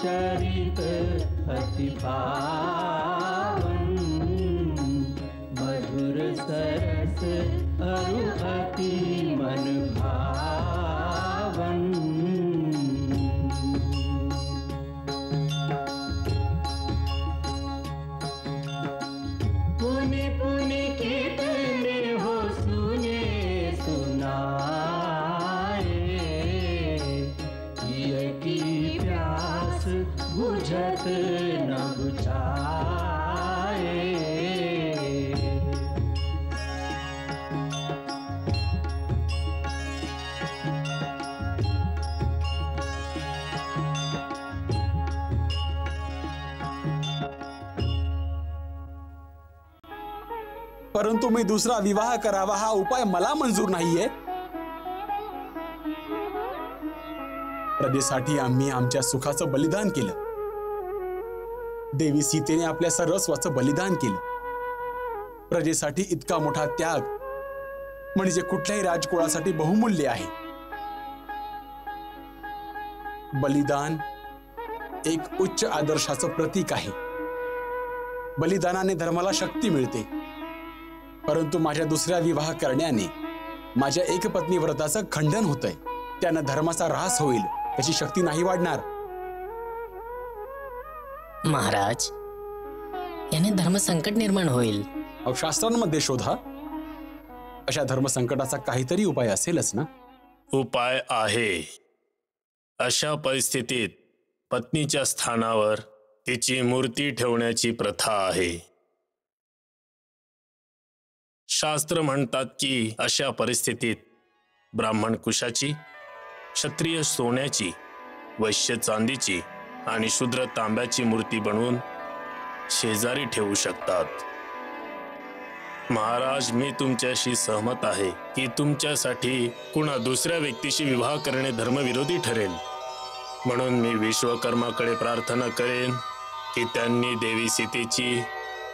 चरित अति पावन, मधुर सरस अरु अति मन भावन। पुनि पुनि कितने हो सुने सुनाए, ये की प्यास बुझत न बुझाए। परंतु मी दुसरा विवाह करावा हा उपाय मला मंजूर नाहीये। प्रजेसाठी आम्ही आमच्या सुखाचं बलिदान केलं। देवी सीतेने आपल्या सर्वस्वाचं बलिदान केलं। प्रजेसाठी इतका मोठा त्याग म्हणजे कुठल्याही राजकुळासाठी बहुमूल्य आहे। बलिदान एक उच्च आदर्शाचं प्रतीक आहे। बलिदानाने धर्माला शक्ती मिळते, परंतु माझ्या दुसऱ्या विवाह करण्याने माझ्या एकपत्नी व्रताचं खंडन होतंय। त्यानं धर्माचा ऱ्हास होईल, त्याची शक्ती नाही वाढणार। महाराज, याने धर्मसंकट निर्माण होईल। शास्त्रांमध्ये शोधा, अशा धर्मसंकटाचा काहीतरी उपाय असेलच ना? उपाय आहे। अशा परिस्थितीत पत्नीच्या स्थानावर तिची मूर्ती ठेवण्याची प्रथा आहे। शास्त्र म्हणतात की अशा परिस्थितीत ब्राह्मण कुशाची, क्षत्रिय सोन्याची, वैश्य चांदीची आणि शूद्र तांब्याची मूर्ती बनवून शेजारी ठेवू शकतात। महाराज, मी तुमच्याशी सहमत आहे की तुमच्यासाठी कुणा दुसऱ्या व्यक्तीशी विवाह करणे धर्मविरोधी ठरेल। म्हणून मी विश्वकर्माकडे प्रार्थना करेन की त्यांनी देवी सीतेची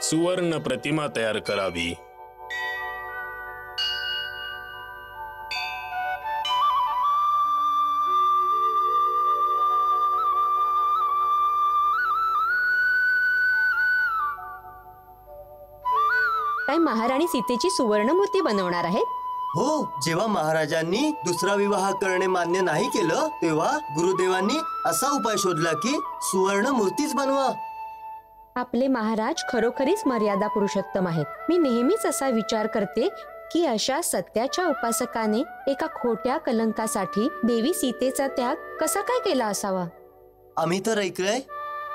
सुवर्ण प्रतिमा तयार करावी। काय महाराणी सीतेची सुवर्ण मूर्ती बनवणार आहेत? हो, जेव्हा महाराजांनी दुसरा विवाह करणे मान्य नाही केलं तेव्हा गुरुदेवांनी असा उपाय शोधला की सुवर्ण मूर्तीच बनवा। आपले महाराज खरोखरीच मर्यादा पुरुषोत्तम आहेत। मी नेहमीच असा विचार करते की अशा सत्याच्या उपासकाने एका खोट्या कलंकासाठी देवी सीतेचा त्याग कसा काय केला असावा? आम्ही तर ऐकलंय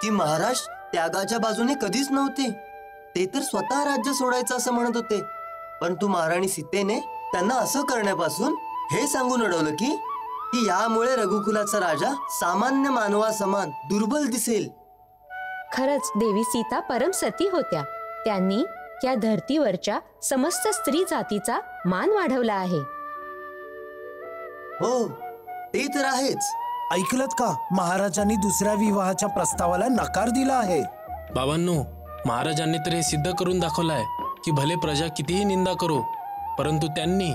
की महाराज त्यागाच्या बाजूने कधीच नव्हते। ते तर स्वतः राज्य सोडायचं असं म्हणत होते, परंतु महाराणी सीतेने त्यांना असं करण्यापासून हे सांगून अडवलं की यामुळे रघुकुलाचा राजा सामान्य मानवासमान दुर्बल दिसेल। खरंच देवी सीता परम सती होत्या। त्यांनी या धर्तीवरच्या समस्त स्त्री जातीचा मान वाढवला आहे। हो, ते तर आहेच। ऐकलत का? महाराजांनी दुसऱ्या विवाहाच्या प्रस्तावाला नकार दिला आहे। बाबांनो, महाराजांनी तर हे सिद्ध करून दाखवलंय की भले प्रजा कितीही निंदा करो, परंतु त्यांनी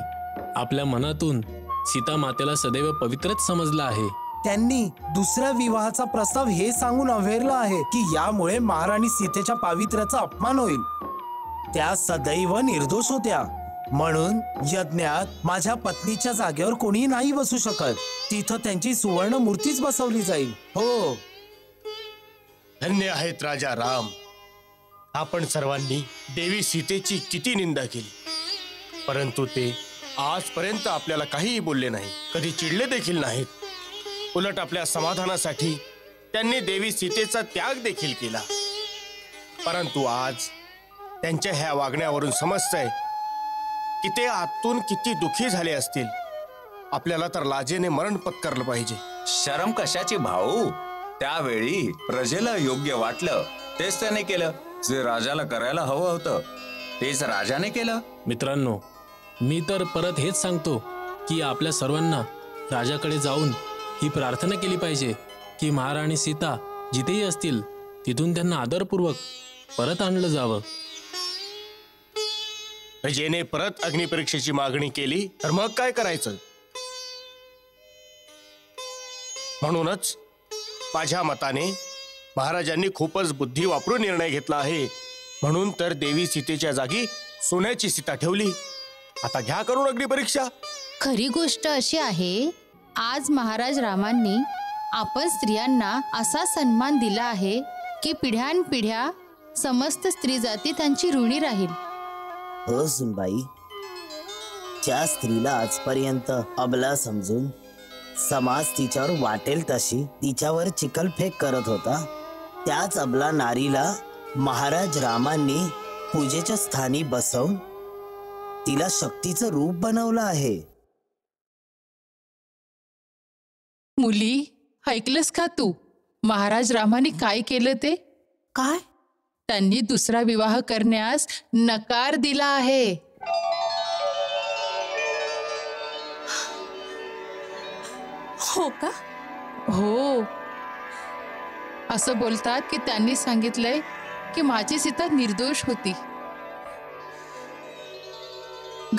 आपल्या मनातून सीता मातेला सदैव पवित्रच समजलं आहे। त्यांनी दुसऱ्या विवाहाचा प्रस्ताव हे सांगून अव्हेरला आहे की यामुळे महाराणी सीतेच्या पावित्र्याचा अपमान होईल। त्या सदैव निर्दोष होत्या, म्हणून यज्ञात माझ्या पत्नीच्या जागेवर कोणी नाही बसू शकत। तिथं त्यांची सुवर्ण मूर्तीच बसवली जाईल। हो, धन्य आहेत राजा राम। आपण सर्वांनी देवी सीतेची किती निंदा केली, परंतु ते आजपर्यंत आपल्याला काहीही बोलले नाही, कधी चिडले देखील नाहीत। उलट आपल्या समाधानासाठी त्यांनी देवी सीतेचा त्याग देखील केला। परंतु आज त्यांच्या ह्या वागण्यावरून समजतंय की ते आतून किती दुःखी झाले असतील। आपल्याला तर लाजेने मरण पत्करलं पाहिजे। शरम कशाची भाऊ? त्यावेळी प्रजेला योग्य वाटलं तेच त्याने केलं। जे राजाला करायला हवं होतं तेच राजाने केलं। मित्रांनो, मी तर परत हेच सांगतो की आपल्या सर्वांना राजाकडे जाऊन ही प्रार्थना केली पाहिजे की महाराणी सीता जिथेही असतील तिथून त्यांना आदरपूर्वक परत आणलं जावं। प्रजेने परत अग्निपरीक्षेची मागणी केली तर मग काय करायचं? म्हणूनच माझ्या मताने महाराजांनी खूपच बुद्धी वापरून निर्णय घेतला आहे. म्हणून तर देवी सीतेच्या जागी सोन्याची सीता ठेवली. आता घ्या करून अग्निपरीक्षा. खरी गोष्ट अशी आहे, आज महाराज रामांनी आपण स्त्रियांना असा सन्मान दिला आहे की पिढ्यानपिढ्या समस्त स्त्री जाती त्यांची ऋणी राहील. हो सुनबाई, ज्या स्त्रीला आजपर्यंत अबला समजून समाज तिच्यावर वाटेल तशी तिच्यावर चिखलफेक करत होता, त्याच अबला नारीला महाराज रामांनी पूजेच्या स्थानी बसवून तिला शक्तीचं रूप बनवलं आहे. मुली, ऐकलंस का तू? महाराज रामाने काय केलं ते? काय? त्यांनी दुसरा विवाह करण्यास नकार दिला आहे. हो का? हो. असं बोलतात की त्यांनी सांगितलंय की माझी सीता निर्दोष होती,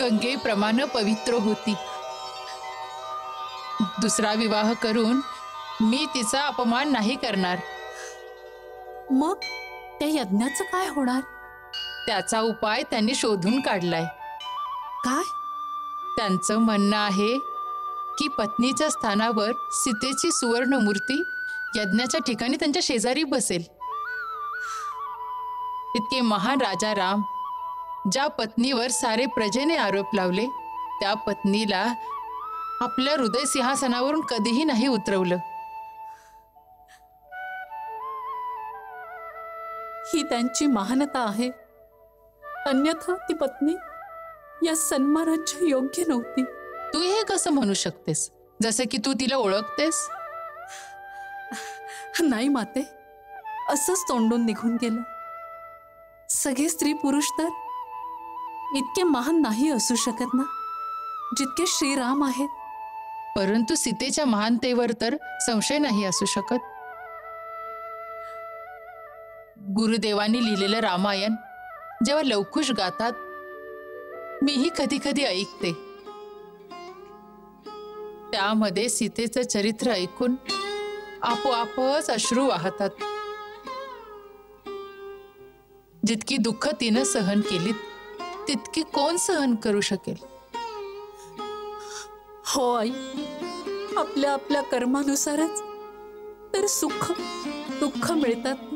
गंगेप्रमाणे पवित्र होती. दुसरा विवाह करून मी तिचा अपमान नाही करणार. मग त्या यज्ञाचं काय होणार? त्याचा उपाय त्यांनी शोधून काढलाय. काय? त्यांचं म्हणणं आहे की पत्नीच्या स्थानावर सीतेची सुवर्ण मूर्ती यज्ञाच्या ठिकाणी त्यांच्या शेजारी बसेल. इतके महान राजा राम ज्या पत्नीवर सारे प्रजेने आरोप लावले, त्या पत्नीला आपल्या हृदय सिंहासनावरून कधीही नाही उतरवलं. ही त्यांची महानता आहे, अन्यथा ती पत्नी या सन्मानाच्या योग्य नव्हती. तू हे कसं म्हणू शकतेस, जसे की तू तिला ओळखतेस? नाही माते, असंच तोंडून निघून गेलं. सगळे स्त्री पुरुष तर इतके महान नाही असू शकत ना, जितके श्रीराम आहेत. परंतु सीतेच्या महानतेवर तर संशय नाही असू शकत. गुरुदेवांनी लिहिलेलं रामायण जेव्हा लवकुश गातात, मीही कधी कधी ऐकते. त्यामध्ये सीतेचं चरित्र ऐकून आपोआपच अश्रू वाहतात. जितकी दुःख तिनं सहन केलीत, तितकी कोण सहन करू शकेल? हो आई, आपल्या आपल्या कर्मानुसारच तर सुख दुःख मिळतात.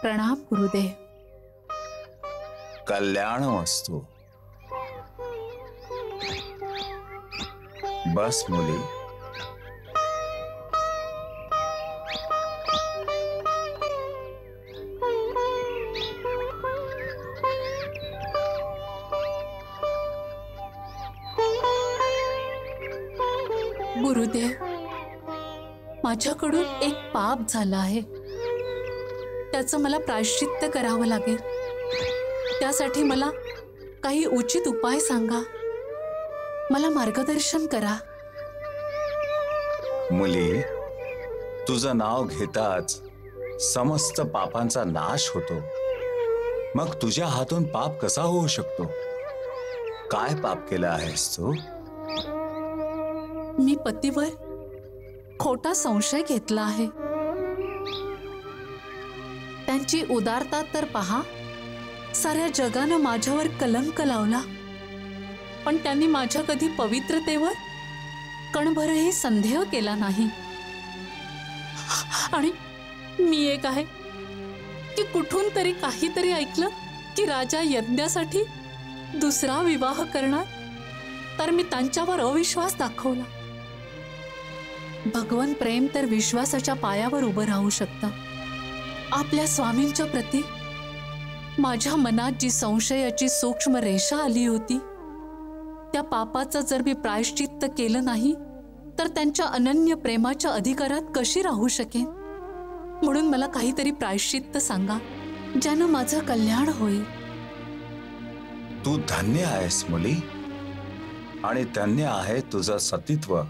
प्रणाम गुरुदेव. कल्याण वस्तू. बस मुली. गुरुदेव, माझ्याकडून एक पाप झालं आहे, त्याचं मला प्रायश्चित्त करावं लागेल. त्यासाठी मला काही उचित उपाय सांगा, मला मार्गदर्शन करा. मुली, तुझं नाव घेताच समस्त पापांचा नाश होतो. मग तुझ्या हातून पाप कसा होऊ शकतो? काय पाप केलं आहेस तू? मी पतीवर खोटा संशय घेतला आहे. त्यांची उदारता तर पहा, साऱ्या जगानं माझ्यावर कलंक लावला, पण त्यांनी माझ्या कधी पवित्रतेवर कणभरही संदेह केला नाही. आणि मी एक आहे की कुठून तरी काहीतरी ऐकलं की राजा यज्ञासाठी दुसरा विवाह करणार, तर मी त्यांच्यावर अविश्वास दाखवला. भगवन प्रेम तर विश्वासाच्या पायावर उभं राहू शकतं. आपल्या स्वामींच्या प्रती माझ्या मनात जी संशयाची सूक्ष्म रेषा आली होती, त्या पापाचं जर मी प्रायश्चित्त केलं नाही तर त्यांच्या अनन्य प्रेमाच्या अधिकारात कशी राहू शकेन. म्हणून मला काहीतरी प्रायश्चित्त सांगा, ज्यानं माझं कल्याण होईल. तू धन्य आहेस मुली, आणि धन्य आहे तुझं सतीत्व.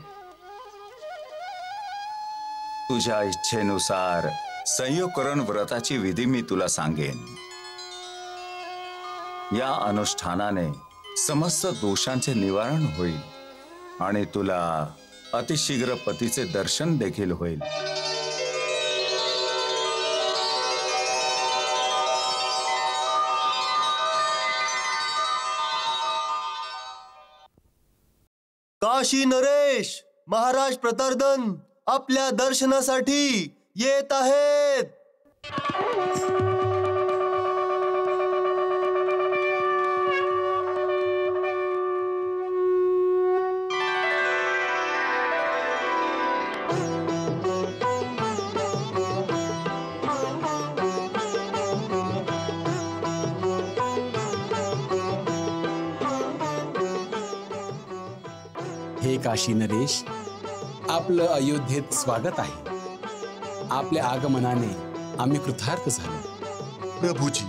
तुझ्या इच्छेनुसार संयोगकरण व्रताची विधी मी तुला सांगेन. या अनुष्ठानाने समस्त दोषांचे निवारण होईल आणि तुला अतिशीघ्र पतीचे दर्शन देखील होईल. काशी नरेश महाराज प्रतार्दन आपल्या दर्शनासाठी येत आहेत. हे काशी नरेश, आपलं अयोध्येत स्वागत आहे. आपल्या आगमनाने आम्ही कृतार्थ झालो. प्रभूजी,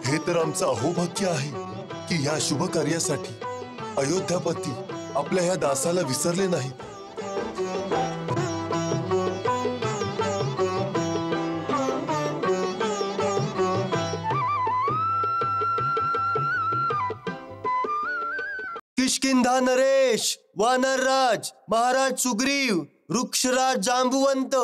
हे तर आमचं अहोभाग्य आहे की या शुभ कार्यासाठी अयोध्यापती आपल्या ह्या दासाला विसरले नाहीत. किष्किंधा नरेश, वानरराज महाराज सुग्रीव, वृक्षराज जांबुवंत,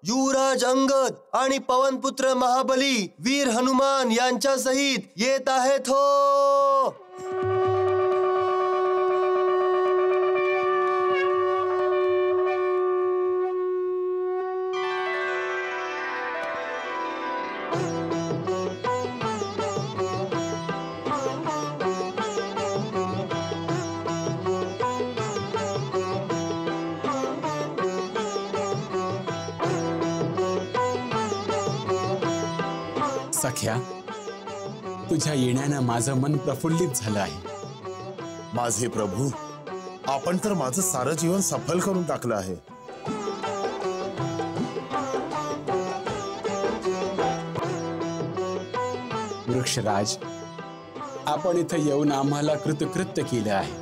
युवराज अंगद आणि पवनपुत्र महाबली वीर हनुमान यांच्या सहित येत आहेत हो. सख्या, तुझ्या येण्यानं माझं मन प्रफुल्लित झालं आहे. माझे प्रभू, आपण तर माझं सारं जीवन सफल करून टाकलं आहे. वृक्षराज, आपण इथं येऊन आम्हाला कृतकृत्य केलं आहे.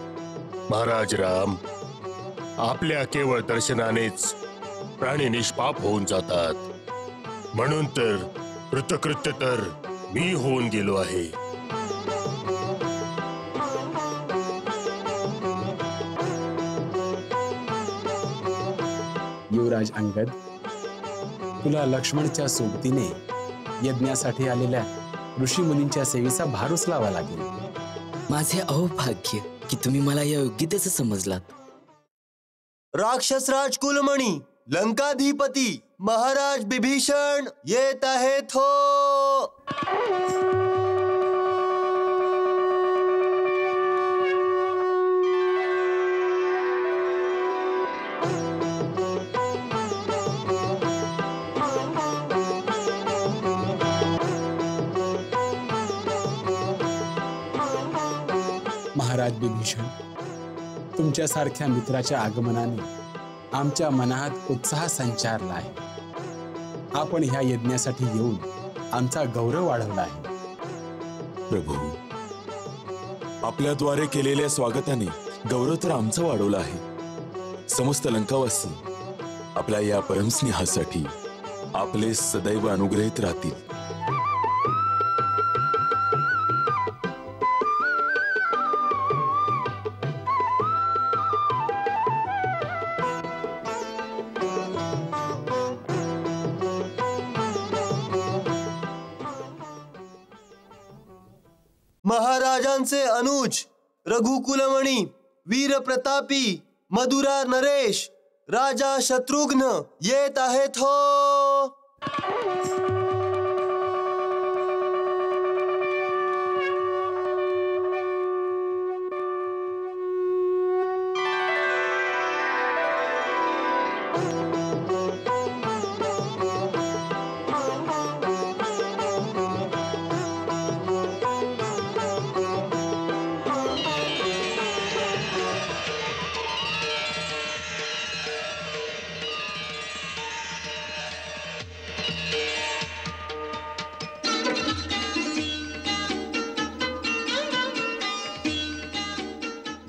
महाराज राम, आपल्या केवळ दर्शनानेच प्राणी निष्पाप होऊन जातात. म्हणून तर कृतकृत्य तर मी होऊन गेलो आहे. युवराज अंगद, तुला लक्ष्मणच्या सोबतीने यज्ञासाठी आलेल्या ऋषी मुनींच्या सेवेचा भार उचलावा लागेल. माझे अहोभाग्य की तुम्ही मला या योग्यतेचं समजलात. राक्षसराज कुलमणी, लंकाधिपती महाराज बिभीषण येत आहेत हो. महाराज बिभीषण, तुमच्यासारख्या मित्राच्या आगमनाने आमच्या मनात उत्साह संचारला आहे. आपण ह्या यज्ञासाठी येऊन आमचा गौरव वाढवला आहे. प्रभू, आपल्याद्वारे केलेल्या स्वागताने गौरव तर आमचं वाढवलं आहे. समस्त लंकावासी आपल्या या परमस्नेहासाठी आपले सदैव अनुग्रहित राहतील. महाराजांचे अनुज रघुकुलमणी वीर प्रतापी मधुरा नरेश राजा शत्रुघ्न येत आहेत हो.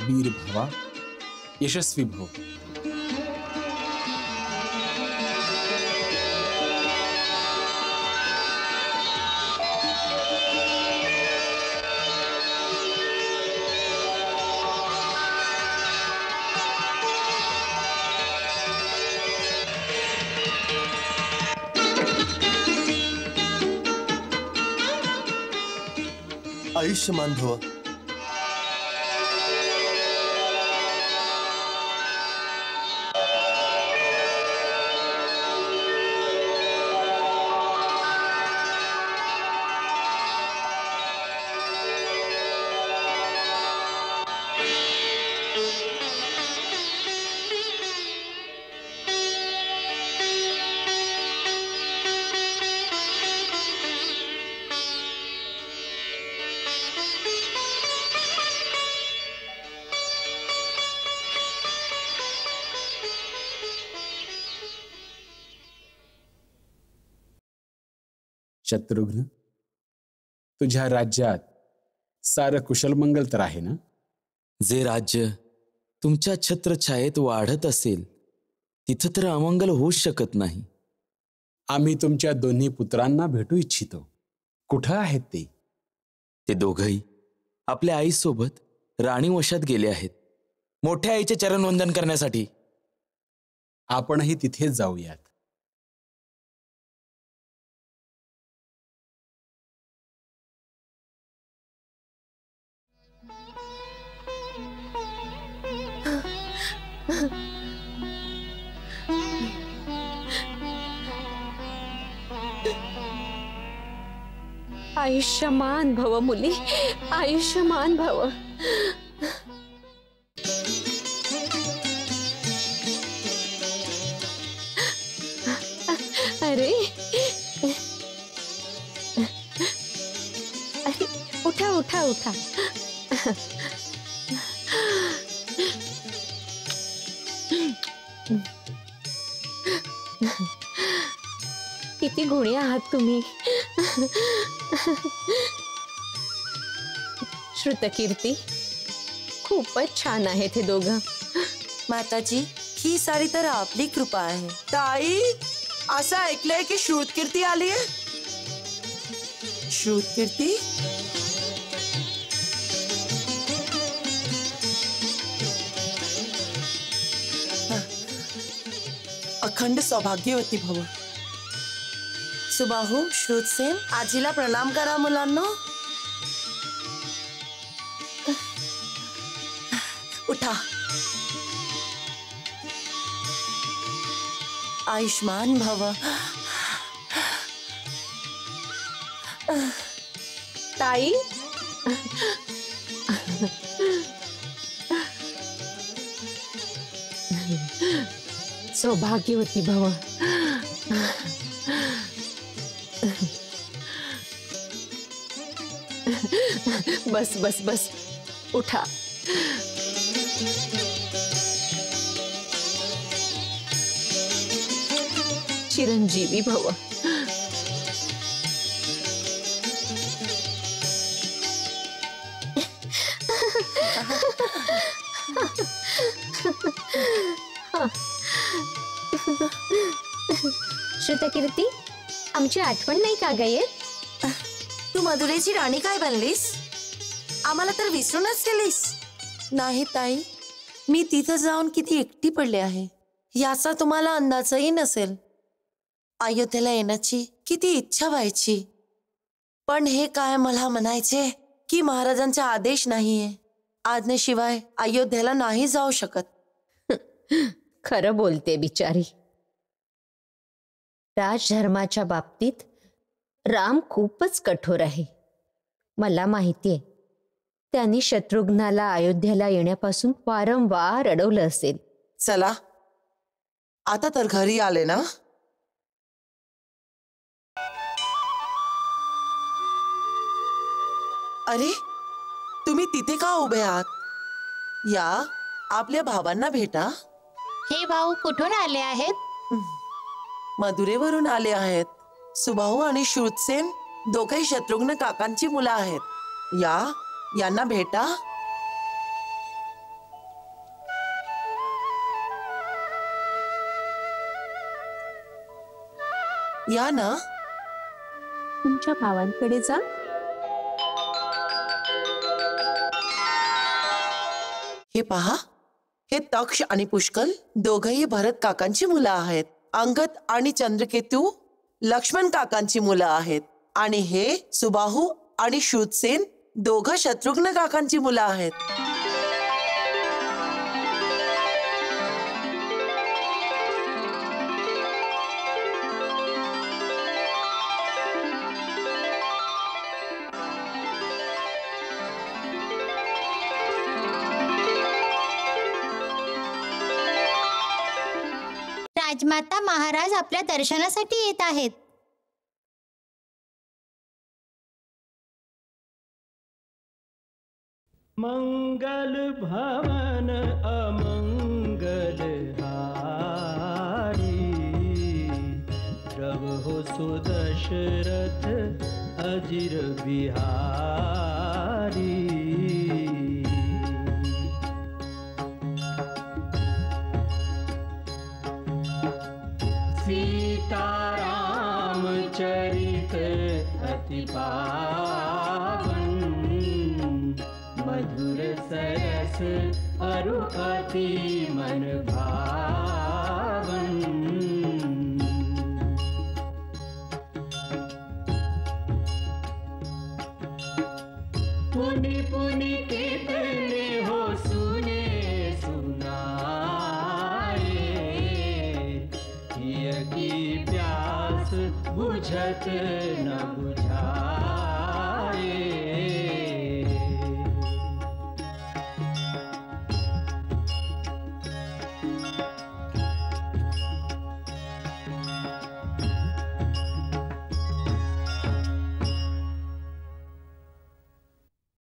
वीर भावा, यशस्वी भव. आयुष्यमान भव. शत्रुघ्न, तुझ्या राज्यात सारं कुशलमंगल तर आहे ना? जे राज्य तुमच्या छत्रछायेत वाढत असेल तिथं तर अमंगल होऊच शकत नाही. आम्ही तुमच्या दोन्ही पुत्रांना भेटू इच्छितो. कुठं आहेत ते? ते दोघंही आपल्या आईसोबत राणी वशात गेले आहेत, मोठ्या आईचे चरणवंदन करण्यासाठी. आपणही तिथेच जाऊयात. आयुष्यमान भव मुली, आयुष्यमान भव. अरे उठा उठा उठा. किती गुणी आहात तुम्ही. श्रुतकीर्ती, खूपच छान आहेत हे दोघं. माताजी, ही सारी तर आपली कृपा आहे. ताई, असं ऐकलंय की श्रुतकीर्ती आली आहे. श्रुतकीर्ती? अखंड सौभाग्यवती भव. सुबाहू, श्रुतसेन, आजीला प्रणाम करा मुलांनो. उठा. आयुष्मान भव. ताई, सौभाग्यवती भव. बस बस बस, उठा. चिरंजीवी भव. श्रुतकीर्ती, आमची आठवण नाही का ग येत? तू मधुरेची राणी काय बनलीस? आम्हाला तर विसरूनच गेलीस. नाही ताई, मी तिथं जाऊन किती एकटी पडले आहे याचा तुम्हाला अंदाजही नसेल. अयोध्येला येण्याची किती इच्छा व्हायची, पण हे काय मला म्हणायचे की महाराजांचा आदेश नाहीये. आज्ञेशिवाय अयोध्येला नाही जाऊ शकत. खरं बोलते बिचारी. राजधर्माच्या बाबतीत राम खूपच कठोर आहे. मला माहितीये त्यांनी शत्रुघ्नाला अयोध्येला येण्यापासून वारंवार अडवलं असेल. चला आता तर घरी आले ना. अरे तुम्ही तिथे का उभे आहात? या आपल्या भावांना भेटा. हे भाऊ कुठून आले आहेत? मदुरेवरून आले आहेत. सुबाहू आणि श्रुतसेन दोघेही शत्रुघ्न काकांची मुलं आहेत. या यांना भेटा. या ना. तुमच्या भावांकडे जा. हे पहा, हे तक्ष आणि पुष्कल दोघही भरत काकांची मुलं आहेत. अंगद आणि चंद्रकेतू लक्ष्मण काकांची मुलं आहेत. आणि हे सुबाहू आणि श्रुतसेन दोघं शत्रुघ्न काकांची मुलं आहेत. राजमाता महाराज आपल्या दर्शनासाठी येत आहेत. मंगल भवन अमंगल हारी, रहो सुदशरथ अजिर बिहारी. सीताराम चरित अति पावन, मधुर सरस अरु अति मन भावन. पुनि पुनि कितने हो सुने सुनाए, की प्यास बुझत न बुझाए.